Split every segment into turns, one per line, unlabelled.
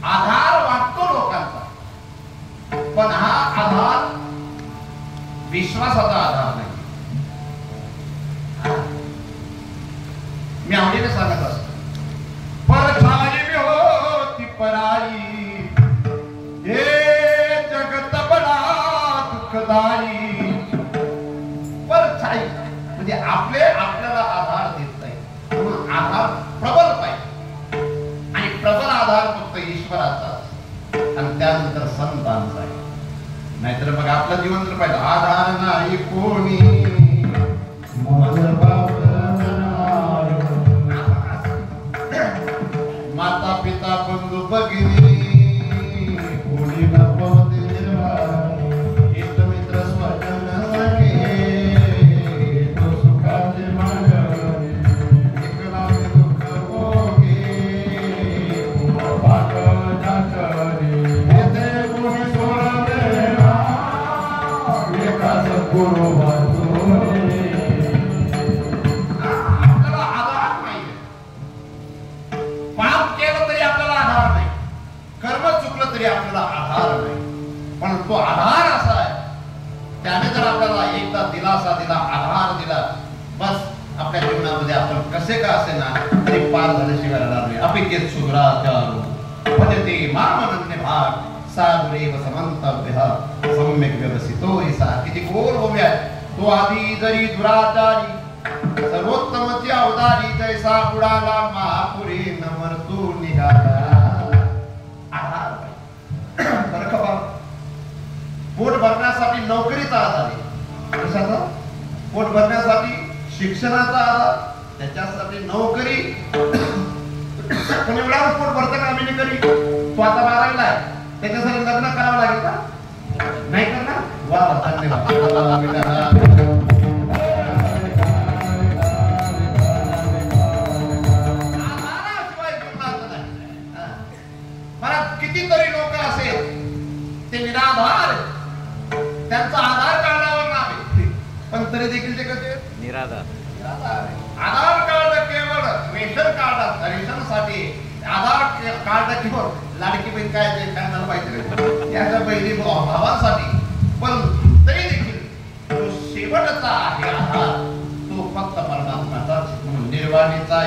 आधार वाटतो लोकांचा, पण हा आधार विश्वासाचा आधार नाही. मी आवडीने सांगत असतो, परछाई में होती पराई, हे जगत बडा दुःखदाई. परछाई म्हणजे आपल्याला आधार देत नाही, म्हणून आधार प्रबल पाहिजे, आणि प्रबल आधार फक्त ईश्वराचा आणि त्यानंतर संतांचा आहे. नाहीतर मग आपलं जीवन जर पाहिजे आधार नाही कोणी, माता पिता बंधू भगिनी कोणी नपवते, इष्ट मित्र स्वजन सखे तो सुखाचे मागणे, एकलावे दुःख भोगे पाक जाचरे, येथे कोणी सोडले ना एका सद्गुरू वाचून. आपल्याला आधार नाही, पण तो आधार असा आहे, त्याने जर आपल्याला एकदा दिलासा दिला, आधार दिला, बस आपल्या जीवनामध्ये आपण कसे का असे ना तरी पार झाल्याशिवाय राहणार नाही. अपिकेत सुग्राचारो भजते मामनन्य भाग, साधुरेव समंतव्य सम्यक व्यवसितो ईसा. किती गोड भूमी आहे. तो आधी जरी दुराचारी, सर्वोत्तमची अवतारी, जैसा बुडाला महापुरी नमर्तू निघाला. पोट भरण्यासाठी नोकरीचा आधार आहे, कशाचा? पोट भरण्यासाठी शिक्षणाचा आधार, त्याच्यासाठी नोकरी. पण एवढा पोट भरतं का आम्ही करी? तो आता 12वीला आहे, त्याच्यासाठी लग्न करावं लागेल का? नाही करणार? वा, धन्यवाद. मला कितीतरी लोक असेल ते निराधार, त्यांचा आधार कार्डावर नाव आहे, पण तरी देखील ते कसे निराधार. आधार कार्ड केवळ रेशन कार्ड, रेशनसाठी आधार कार्ड किंवा लाडकी बहीण काय ते काय झालं पाहिजे याच्या बहिणी भावासाठी, पण तरी देखील तो शेवटचा आहे आधार, तो फक्त परमात्माचा निर्वाणीचा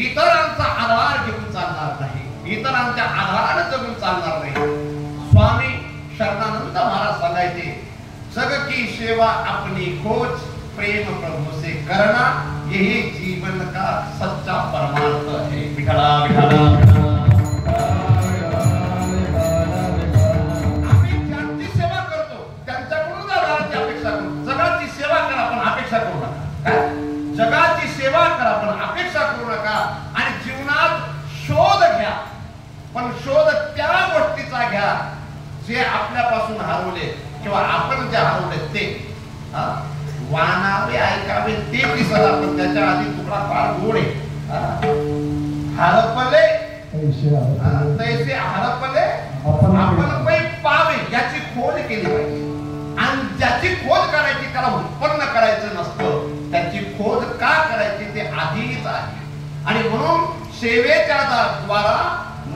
इतरांचा आधार घेऊन चालणार नाही, इतरांच्या आधाराने जगून चालणार नाही. स्वामी शरणानंद महाराज सांगायचे, जग की सेवा अपनी खोज, प्रेम प्रभु से करना, यही जीवन का सच्चा परमार्थ है. विठला विठला. आम्ही ज्यांची सेवा करतो त्यांच्याकडून आधाराची अपेक्षा करू. जगाची सेवा करा पण अपेक्षा करू नका. जगाची सेवा करा पण अपेक्षा करू नका. आणि जीवनात शोध घ्या, पण शोध त्या गोष्टीचा घ्या जे आपल्यापासून हरवले किंवा आपण जे हरवले ते. वानावे ऐकावे ते दिसत, पण त्याच्या आधी तुकडा फार गोड आहे. हरपले तैसे हरपले आपण पै पावे याची खोज केली पाहिजे. आणि ज्याची खोज करायची त्याला उत्पन्न करायचं नसतं, त्याची खोज का करायची ते आधीच आहे. आणि म्हणून सेवेच्या द्वारा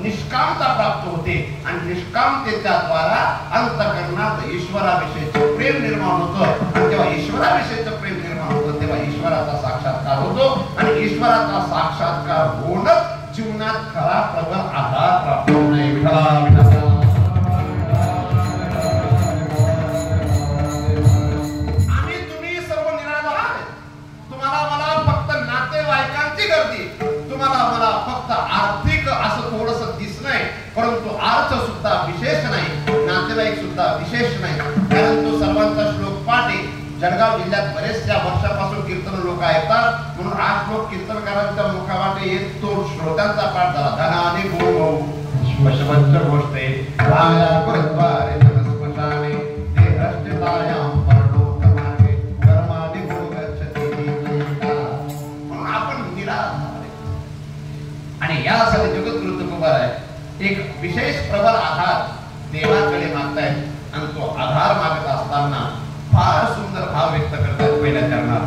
निष्कामता प्राप्त होते, आणि निष्कामतेच्या द्वारा अंतःकरणात ईश्वराविषयीचे प्रेम निर्माण होतं. आणि जेव्हा ईश्वराविषयीचं प्रेम निर्माण होतं तेव्हा ईश्वराचा साक्षात्कार होतो, आणि ईश्वराचा साक्षात्कार होणं जीवनात खरा प्रबळ आधार प्राप्त होणे. विठला. तुम्हाला मला फक्त आर्थिक असं थोडस दिसणंय, परंतु अर्थ सुद्धा विशेष नाही, नातेवाईक सुद्धा विशेष नाही. कारण तो सर्वांचा श्लोक पाठ आहे. जळगाव जिल्ह्यात बरेचशा वर्षापासून कीर्तन लोक ऐकतात, म्हणून आज लोक कीर्तनकारांच्या मुखावाटे येत तो श्रोत्यांचा पाठ झाला. धनाने भूमौ पशवंच गोष्टे भाव्याद्वारे जनस्मशाने ते रष्टतायाम परलोकमार्गे कर्मादि भोगच्छति नित्या. म्हणून आपण निराधार. आणि यासाठी जगद्गुरु तुकोबार आहे, एक विशेष प्रबल आधार देवाकडे मागतायत आणि तो आधार मागत असताना फार सुंदर भाव व्यक्त करतात पहिल्या चरणात.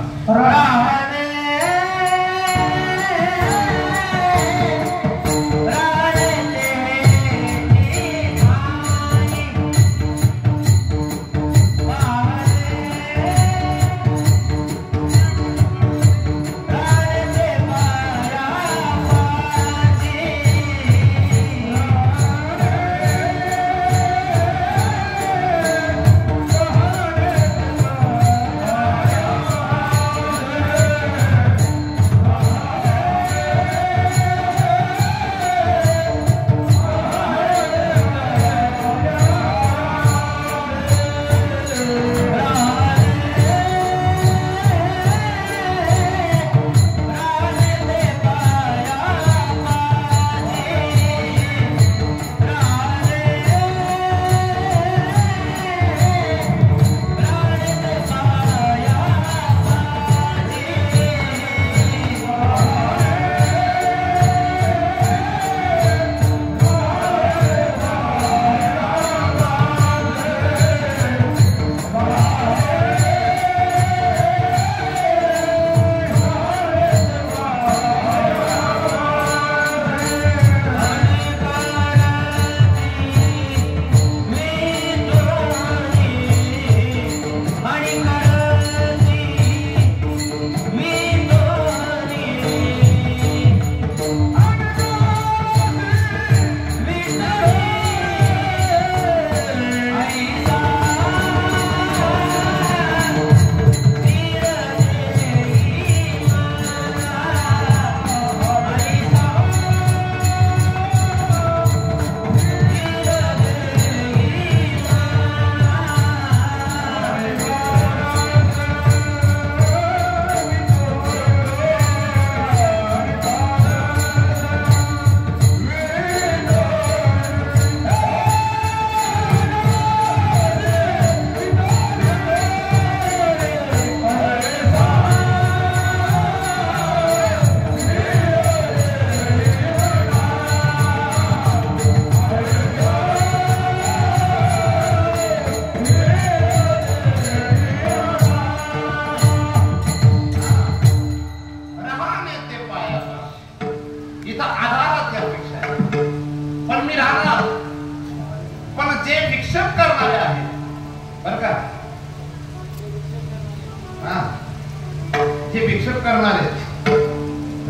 जे भिक्षुक करणारे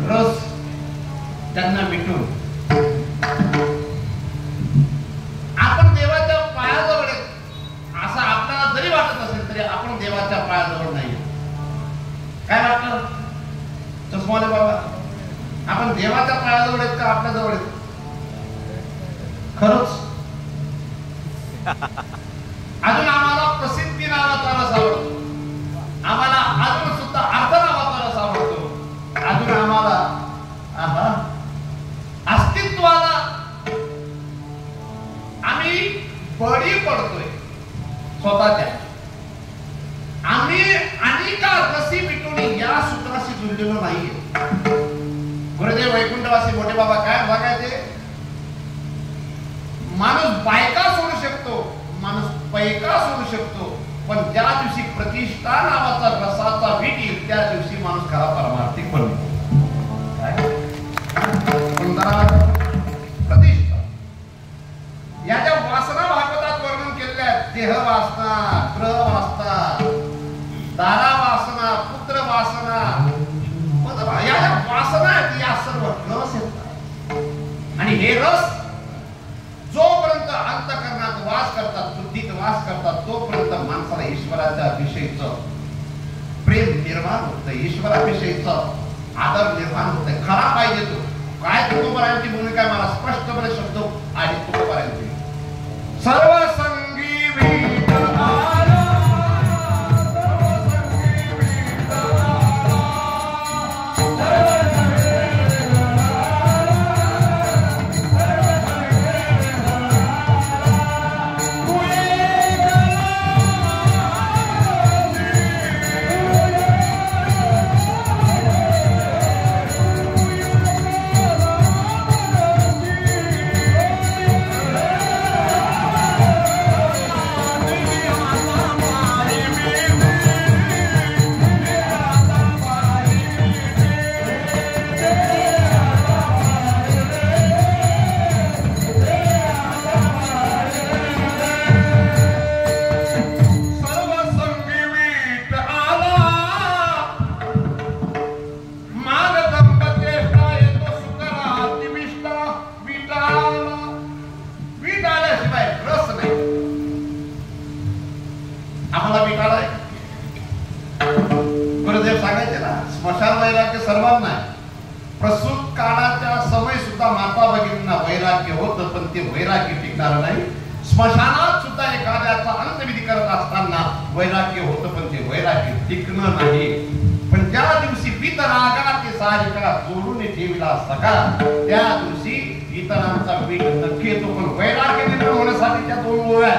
रस त्यांना मिटून आपण देवाच्या पायाजवळ असं आपल्याला जरी वाटत असेल तरी आपण देवाच्या पायाजवळ नाही. काय वाटतं चष्माले बाबा, आपण देवाच्या पायाजवळ आहेत का आपल्या जवळ आहेत? खरंच अजून आम्हाला प्रसिद्धी नावाचा रस आवडतो, आम्हाला अजून सुद्धा अर्थ नावाचा रस आवडतो, अजून आम्हाला अस्तित्वाला आम्ही बळी पडतोय स्वतःच्या. आम्ही अनेका रसी मिटून या सूत्राशी जुळलेलो नाहीये. गुरुदेव वैकुंठवासी मोठे बाबा काय बघायचे, माणूस बायका सोडू शकतो, माणूस पैका सोडू शकतो, पण ज्या दिवशी प्रतिष्ठा नावाचा रसाचा वीट येईल त्या दिवशी माणूस खरा परमार्थिक बनतो. प्रतिष्ठा याच्या वासना भागवतात वर्णन केलेल्या आहेत. देह वासना, ग्रह वासना, दारा वासना, पुत्र वासना, या ज्या वासना आहेत या सर्व रस आहेत. आणि हे रस जोपर्यंत अंतःकरणात वास करतात, बुद्धीत वास करतात, तोपर्यंत माणसाला ईश्वराच्या विषयीचं प्रेम निर्माण होतं, ईश्वराविषयीचं आदर निर्माण होतंय. खरा पाहिजे तो काय. तुकोबारायांची भूमिका मला स्पष्टपणे शब्द आणि तुकोबारायांची सर्व संगी विठ्ठला
बरोबर नाही. प्रसूत काळाच्या समय सुद्धा माता भगिनींना वैराग्य होतं, पण ते वैराग्य टिकणार नाही. स्मशानात सुद्धा एखाद्याचा अंत्यविधी करत असताना वैराग्य होतं, पण ते वैराग्य टिकणं नाही. पण ज्या दिवशी पितरागा ते सारिका जोडून ठेवला सका, त्या दिवशी इतरांचा पीठ नक्की येतो. पण वैराग्य निर्माण होण्यासाठी त्या दोन ओव्या,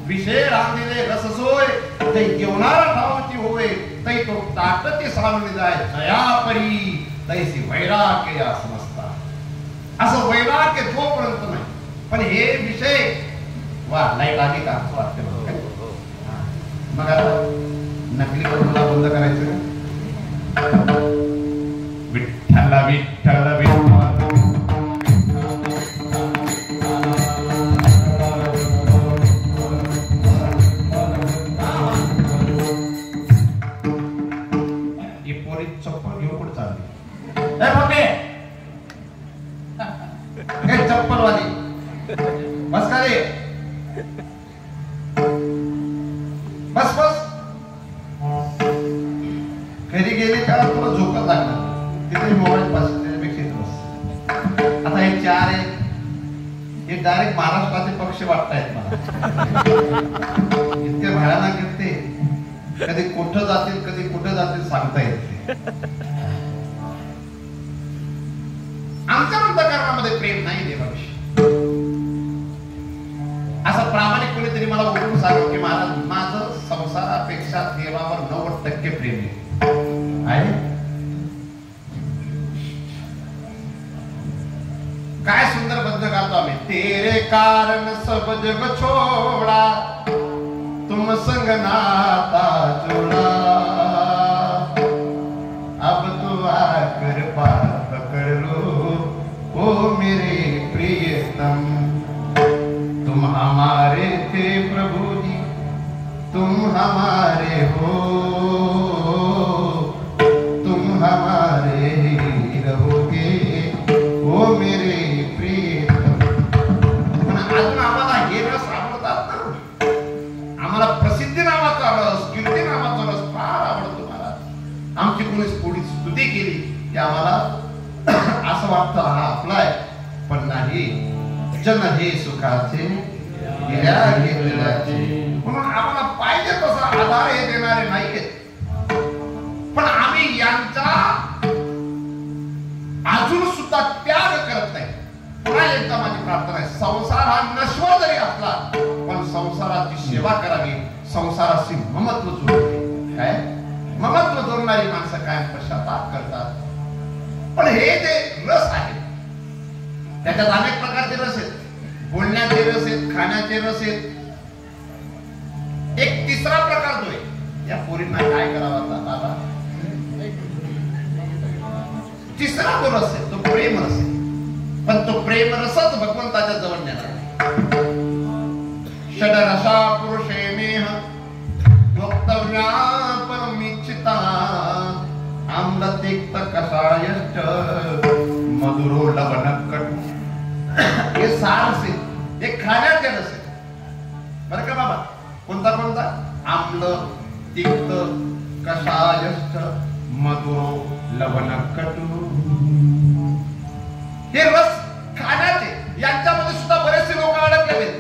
विषय रांधिले रससोय ते जेवणारा ठावती होय, तै तो ताटते सावली जाय जयापरी तैसी वैराग्य या समजता. असं वैराग्य जोपर्यंत नाही. पण हे विषय वा लाईट आली का वाटते मग आता नकली करूला बंद करायचं. विठ्ठल विठ्ठल विठ्ठल चप्पल वाली बस का रे, बस बस. घरी गेले का तुला झोपत लागणार, तिथे मोबाईल पास त्याच्यापेक्षा बस. आता हे चार आहे, हे डायरेक्ट महाराष्ट्राचे पक्ष वाटतायत मला. इतके भयानक येते, कधी कुठं जातील कधी कुठं जातील सांगता येते. आमच्या अंतःकरणामध्ये प्रेम नाही देवाविषयी. असं प्रामाणिक कोणीतरी मला उठून सांगू की महाराज माझं संसारापेक्षा देवावर 90% प्रेम आहे. काय सुंदर बद्ध गातो आम्ही. तेरे कारण सब जग छोड़ा, तुम संग नाता जोड़ा, अब तू आकर पार पकड़ लो ओ मेरे प्रियतम. तुम हमारे थे प्रभु जी, तुम हमारे हो, तुम हमारे ही रहोगे ओ मेरे प्रियतम. पण अजून आम्हाला हे रस आवडतात ना. आम्हाला प्रसिद्धी नावाचा रस, कीर्ती नावाचा रस फार आवडतो मला. आमची कोणी थोडी स्तुती केली की आम्हाला असं वाटतं हा आपला आहे. पण नाही, जन हे सुखाचे गेल्या घेतलेल्याचे. म्हणून आम्हाला पाहिजे तसा आधार हे देणारे नाहीयेत. पण आम्ही यांचा अजून सुद्धा त्याग करत नाही. पुन्हा एकदा माझी प्रार्थना आहे, संसार हा नश्वर जरी असला पण संसाराची सेवा करावी, संसाराशी ममत्व जोडले. काय ममत्व जोडणारी माणसं काय पश्चाताप करतात. पण हे जे रस आहे त्याच्यात अनेक प्रकारचे रस आहेत. बोलण्याचे रस आहेत, खाण्याचे रस आहेत. एक तिसरा प्रकार जो आहे, या पोरींना काय करावं आता, तिसरा जो रस आहे तो प्रेम रस आहे. पण तो प्रेम रसच भगवंताच्या जवळ नेणार. षडरसा पुरुषे मेह वक्तव्या परमिच्छिता, आम्लतिक्त कषायश्च मधुरो लवणकटु. हे सार से हे खाण्याचे रस आहे बरं का बाबा. कोणता कोणता? आम्ल, तिक्त, कषायश्च मधुरो लवणकटु. हे रस खाण्याचे. यांच्यामध्ये सुद्धा बरेचसे लोक अडकलेले आहेत.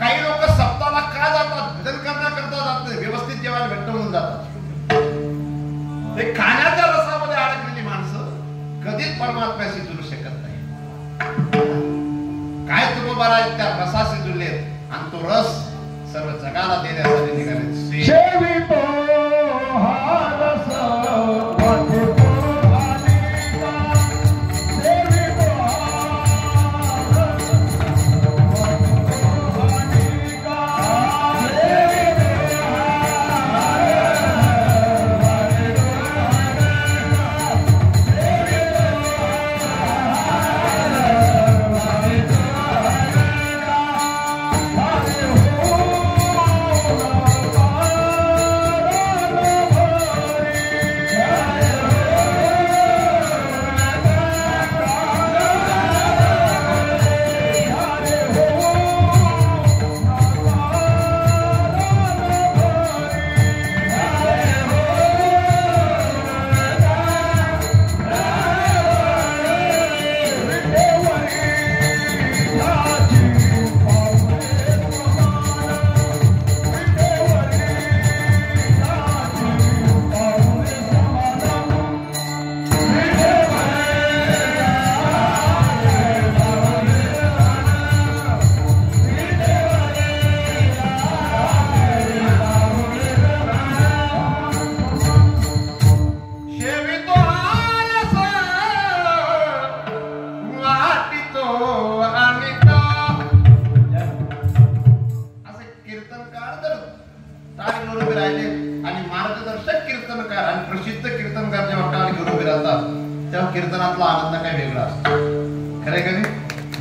काही लोक सप्ताहाला का जातात? भजन करण्याकरता जात नाही, व्यवस्थित जेवायला भेटत म्हणून जातात. हे खाण्याच्या रसामध्ये अडकलेली माणसं कधीच परमात्म्याशी जुळू शकत नाही. काय तुकोबा आहेत त्या रसाशी जुळलेत आणि तो रस सर्व जगाला देण्यासाठी निघाले. जीवनातला आनंद काय वेगळा असतो. खरे खरे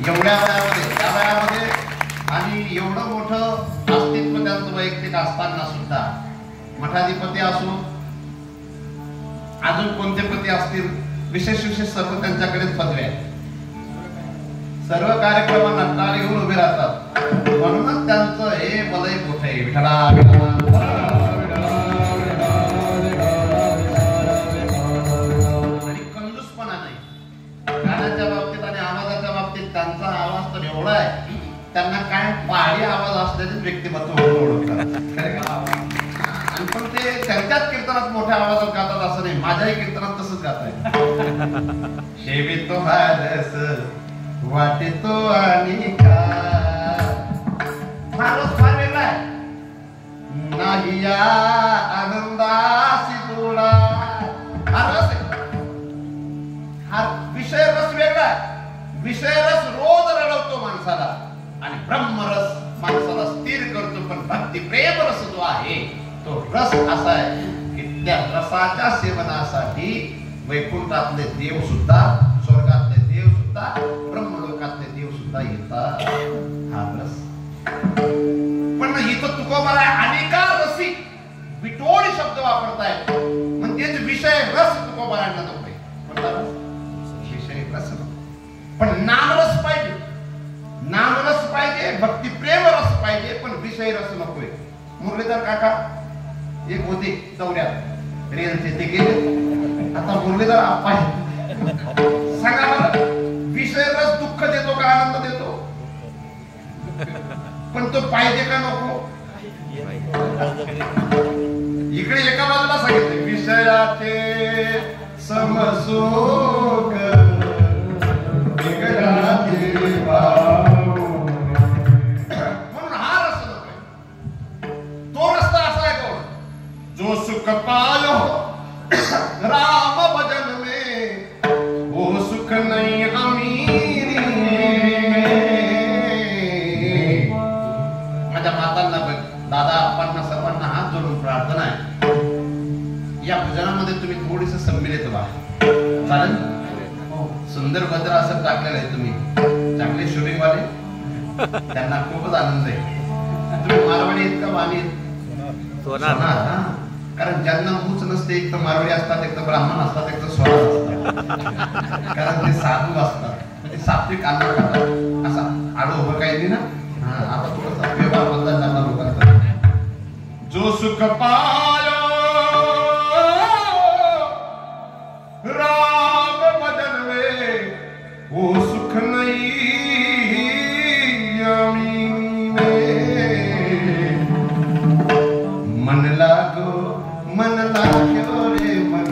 एवढ्या वयामध्ये त्या वयामध्ये आणि एवढं मोठं अस्तित्व त्यांचं वैयक्तिक असताना सुद्धा मठाधिपती असो अजून कोणते पती असतील विशेष विशेष सर्व त्यांच्याकडेच पदवे आहेत. सर्व कार्यक्रमांना टाळी घेऊन उभे राहतात. म्हणूनच त्यांचं हे मलय मोठे विठला आणि कंजूसपणा नाही. गाण्याच्या बाबतीत आणि आवाजाच्या बाबतीत त्यांचा आवाज तर एवढा आहे त्यांना काय पहाडी आवाज असल्याचे व्यक्तिमत्व म्हणून ओळखतात. पण ते त्यांच्याच कीर्तनात मोठ्या आवाजात गातात असं नाही. माझ्याही कीर्तनात तसंच गात आहे. शेवी तो हारस वाटे तो आणि फार वेगळा आहे. नाही या आनंदासी जोडा हा रस आहे. हा विषय रस वेगळा आहे. विषय रस रोज रडवतो माणसाला आणि ब्रह्मरस माणसाला स्थिर करतो. पण भक्ती प्रेम रस जो आहे तो रस असा आहे की त्या रसाच्या सेवनासाठी वैकुंठातले देव सुद्धा स्वर्गातले देव सुद्धा ब्रह्मलोकातले देव सुद्धा येतात. हा रस पण इथं तुकोबाला अनेका रसिक विटोडी शब्द वापरताय. म्हणजेच विषय रस तुकोबारांना नकोय. कोणता रस? विषय रस नको. पण नामरस पाहिजे. नामरस पाहिजे. भक्ती प्रेम रस पाहिजे. पण विषय रस नकोय. मुरलीधर काका एक होते चौऱ्यात रेलचे ते गेले. आता मुरलीधर आप्पा सांगा मला विषय रस दुःख देतो का आनंद देतो? पण तो पाहिजे का नको? इकडे एका बाजूला सांगितले विषयाचे समसुख म्हणून हा रस नकोय. तो रस्ता असा आहे कोण? जो सुख पायो राम भजन में वो सुख नहीं अमीरी में. माझ्या मातांना दादा आप्पांना सर्वांना हात जोडून प्रार्थना आहे या भजनामध्ये तुम्ही थोडीस सम्मिलित व्हा. चालेल? सुंदर भद्र असं टाकलेलं आहे तुम्ही. चांगले शूटिंग वाले त्यांना खूपच आनंद आहे. तुम्ही मारवाडी आहेत का वाणी? कारण ज्यांना मूच नसते एक तर मारवाडी असतात, एक तर ब्राह्मण असतात, एक तर सोळा असतात. कारण ते साधू असतात. ते सात्विक अन्न खातात. असा आडो उभं काही नाही ना. आता थोडंसं व्यवहार बदला त्यांना लोकांचा. जो सुख पायो राम भजन में वो सुख नहीं अमीनी में. मन लागो रे मन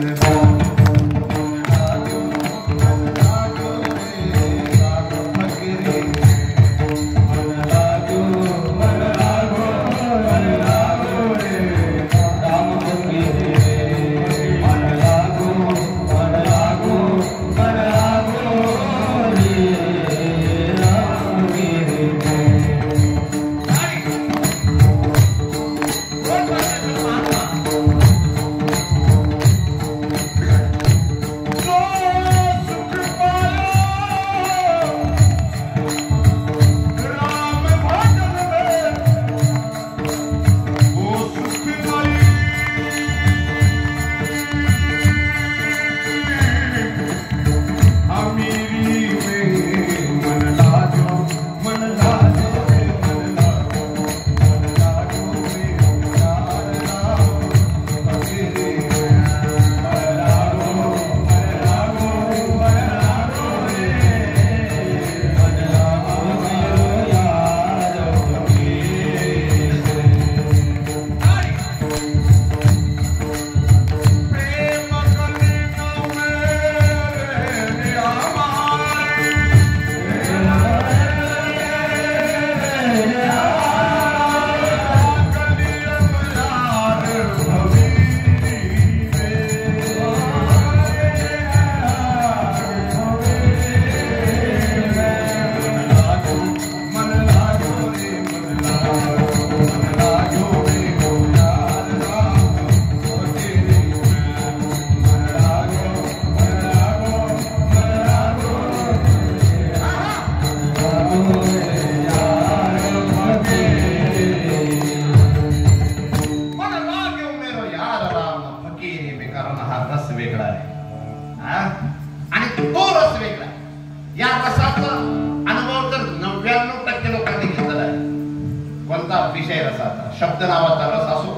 कोणता विषय रसाचा, शब्द नावाचा रस असो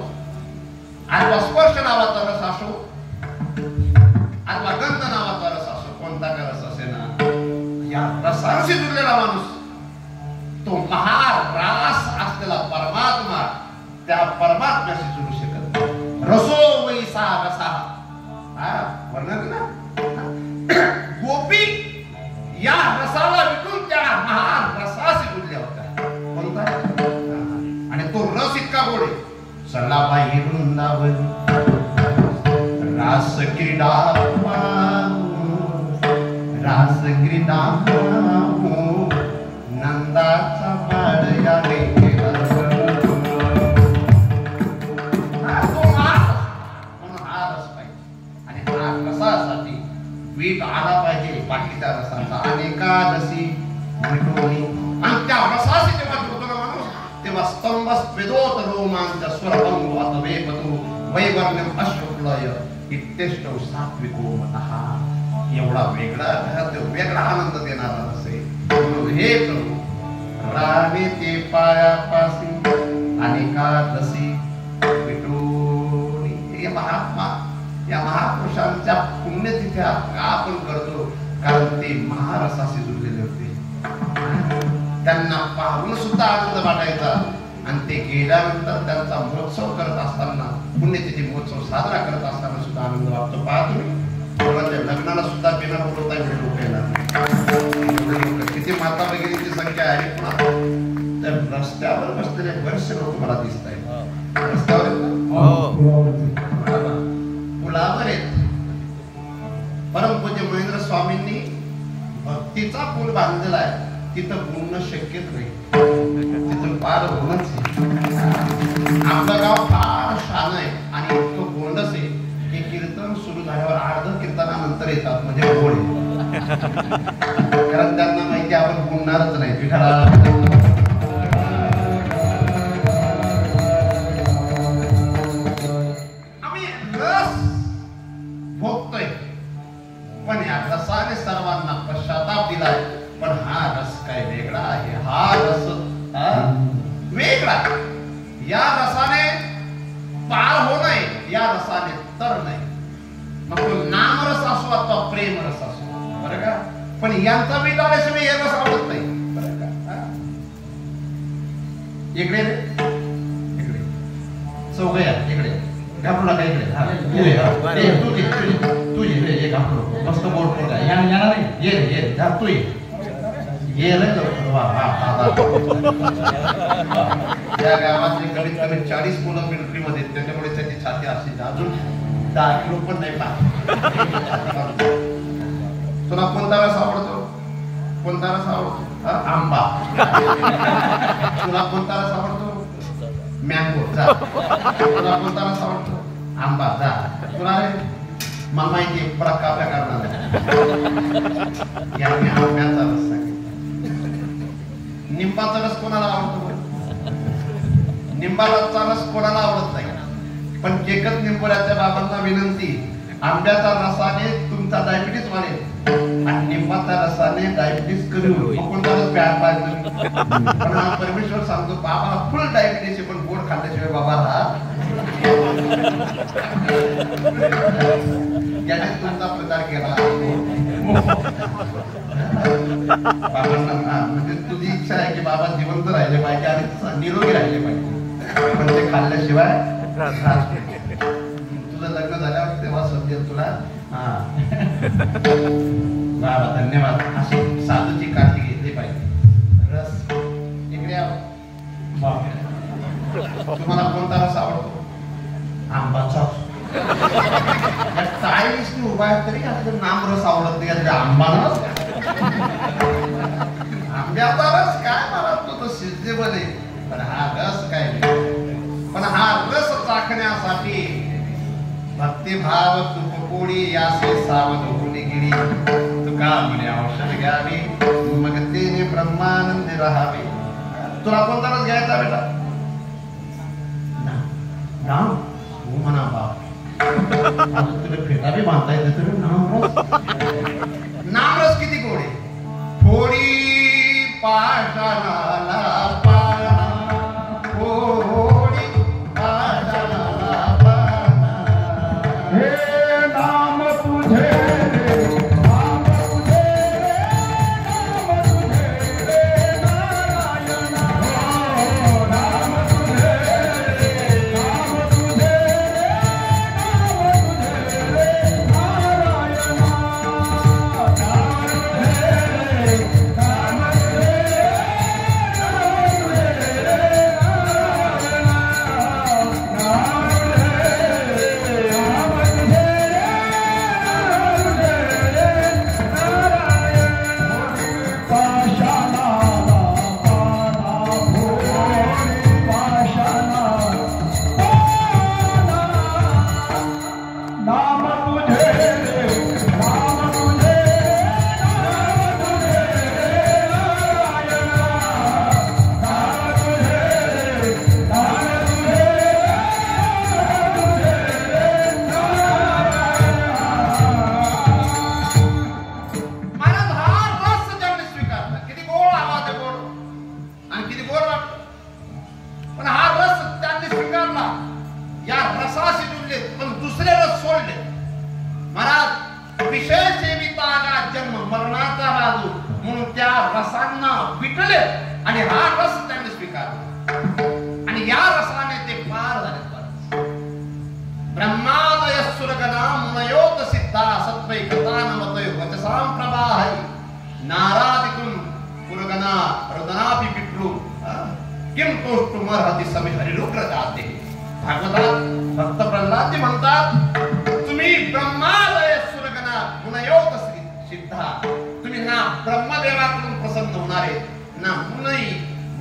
अथवा स्पर्श नावाचा रस असो अथवा गंध नावाचा रस असो, कोणता का रस असे ना, या रसांशी जुळलेला माणूस तो महारास असलेला परमात्मा त्या परमात्म्याशी जुळू शकत नाही. रसो वैसा रसा, वर्णन ना, गोपी या रसाला विटून त्या महारसाशी जुळल्या होत्या. कोणता? आणि तो रस इतका गोड आहे. सल्लाबाई वृंदावन रास क्रीडा रास क्रीडा नंदाचा बाळ याने केला. तो हा रस पाहिजे आणि हा रसासाठी वीट आला पाहिजे बाकीच्या रसाचा. अनेकादशी मिटवणी आणि त्या रसाशी जेव्हा जुळतो ना माणूस, तेव्हा स्तंभस वेदोत रोमांच स्वरभंग अतवेपतु वैवर्ण्यम अश्रुक्लय इत्यष्टौ सात्विको मतः. एवढा वेगळा आनंद देणारा असे हे प्रभू राणे ते पायापासी अनेकादशी विटोनी. हे महात्मा या महापुरुषांच्या पुण्यतिथ्या का आपण करतो? कारण ते महारसाशी जुळलेले होते. त्यांना पाहून सुद्धा आनंद वाटायचा आणि ते गेल्यानंतर त्यांचा महोत्सव करत असताना, पुण्यतिथी महोत्सव साजरा करत असताना सुद्धा आनंद वाटतो. पहा तुम्ही, कोणाच्या लग्नाला सुद्धा बिना बोलवता एवढे लोक येणार. किती माता भगिनीची संख्या आहे. तर रस्त्यावर बसलेले बरेचसे लोक मला दिसत आहेत. रस्त्यावर पुलावर आहेत. परमपूज्य महेंद्र स्वामींनी भक्तीचा पूल बांधलेला आहे. तिथं बोलणं शक्यच नाही, तिथून पार होणंच. आपलं गाव फार शान आहे आणि इतकं गोंडस आहे की कीर्तन सुरू झाल्यावर अर्ध कीर्तनानंतर येतात म्हणजे गोड. कारण त्यांना माहिती आपण बोलणारच नाही. पिठाला आम्ही रस भोगतोय, पण या रसाने सर्वांना पश्चाताप दिलाय. पण हा रस काय वेगळा आहे. हा रस वेगळा. या रसाने पार होणे, या रसाने तर नाही. मग तो नामरस असो अथवा प्रेम रस असो, बरं का. पण यांचा वेग आल्याशिवाय हे रस आवडत नाही, बरं का. इकडे रे, इकडे चौघया, इकडे घाबरू नका. इकडे तू ये घाबरू. मस्त बोर्ड पोट आहे. ये रे, ये रे, तू ये. या गावातले कमीत कमी 40 मुलं मिलिटरीमध्ये, त्याच्यामुळे त्याची छाती अशी अजून 10 किलो पण नाही. तुला कोणता रस आवडतो? कोणता रस आवडतो? आंबा. तुला कोणता रस आवडतो? मँगो. जा. तुला कोणता रस आवडतो? आंबा. जा. तुला मला माहिती प्रकार याने आंब्याचा रस सांगितला. निंबाचा रस कोणाला आवडतो? निंबाचा रस कोणाला आवडत नाही. पण केकत निंबोऱ्याच्या बाबांना विनंती, आंब्याच्या रसाने तुमचा डायबिटीस वाढेल आणि निंबाच्या रसाने डायबिटीस कमी होईल. कोणता रस प्यायला पाहिजे? पण हा परमेश्वर सांगतो, बाबाला फुल डायबिटीस आहे पण गोड खाल्ल्याशिवाय बाबा राहा. याने तुमचा प्रचार केला. बाबांना म्हणजे तुझी इच्छा आहे की बाबा जिवंत राहिले पाहिजे आणि निरोगी राहिले पाहिजे, पण ते खाल्ल्याशिवाय तुझं लग्न झाल्यावर तेव्हा समजेल तुला. बाबा धन्यवाद. अशी साधूची काळजी घेतली पाहिजे. रस इकडे तुम्हाला कोणता रस आवडतो? आंबाचा. चाळीसनी उभा आहे तरी असं नाम रस आवडत नाही. आंबा रस, आंब्याचा रस काय मला तो सिजनेबल आहे, पण हा रस काय नाही. पण हा रस चाखण्यासाठी भक्तिभाव तुपपोळी यासे सावध होऊन गेली. तुका म्हणे औषध घ्यावी मग तेने ब्रह्मानंदी राहावे. तुला कोणता रस घ्यायचा बेटा? नाम म्हणा बाप. तुला फेटा बी बांधता येते तरी नामरस किती गोड आहे. थोडी पाषाणाला पाळणा बरं वाटतं. पण हा रस त्यांनी स्वीकारला, या रसाशी जुळले, पण दुसरे रस सोडले. महाराज विषय सेविता का जन्म मरणाचा राजू म्हणून त्या रसांना विटले आणि हा रस त्यांनी स्वीकारला आणि या रसाने ते पार झाले. ब्रह्मादय सुरगणा मुनयोत सिद्धा सत्वैकता नमतय वचसां प्रवाहै नारादिकुं पुरगणा हृदनापि पितृ किम तोष्टुमर्हति समे हरिरुग्र जाते. भागवतात भक्त प्रल्हाद म्हणतात, तुम्ही ब्रह्मादय सुरगणा मुनयोत सिद्धा, तुम्ही ना ब्रह्मदेवाकडून प्रसन्न होणारे, ना मुनी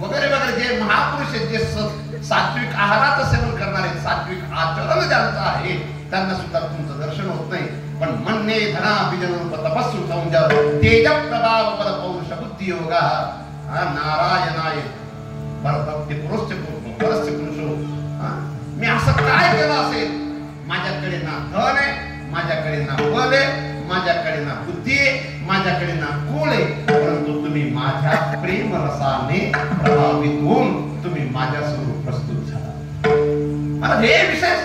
वगैरे वगैरे जे महापुरुष आहेत, जे सात्विक आहाराचं सेवन करणारे, सात्विक आचरण ज्यांचं आहे, त्यांना सुद्धा तुमचं दर्शन होत नाही. पण म्हणणे धना बिजन तपस्सु संज तेज प्रभाव पद पौरुष बुद्धी योगा नारायणाय परभक्ती पुरुष परस्य पुरुषो. मी असं काय केलं असेल, माझ्याकडे ना धन आहे, माझ्याकडे ना बल आहे, माझ्याकडे ना बुद्धी आहे, माझ्याकडे ना कुळ आहे, परंतु तुम्ही माझ्या प्रेम रसाने प्रभावित होऊन तुम्ही माझ्या स्वरूप प्रस्तुत झाला. मला हे विशेष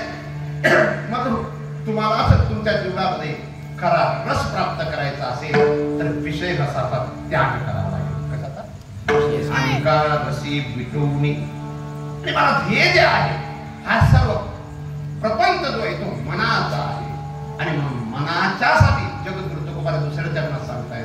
मग तुम्हाला असं तुमच्या जीवनामध्ये खरा रस प्राप्त करायचा असेल तर विषय रसाचा त्याग करावा लागेल. कशाचा? अहंकार रसी विटवणी. आणि मला हे जे आहे, हा सर्व प्रपंच जो आहे तो मनाचा आहे आणि मनाच्यासाठी जगद्गुरु तुकोबाला दुसऱ्या चरणात सांगताय.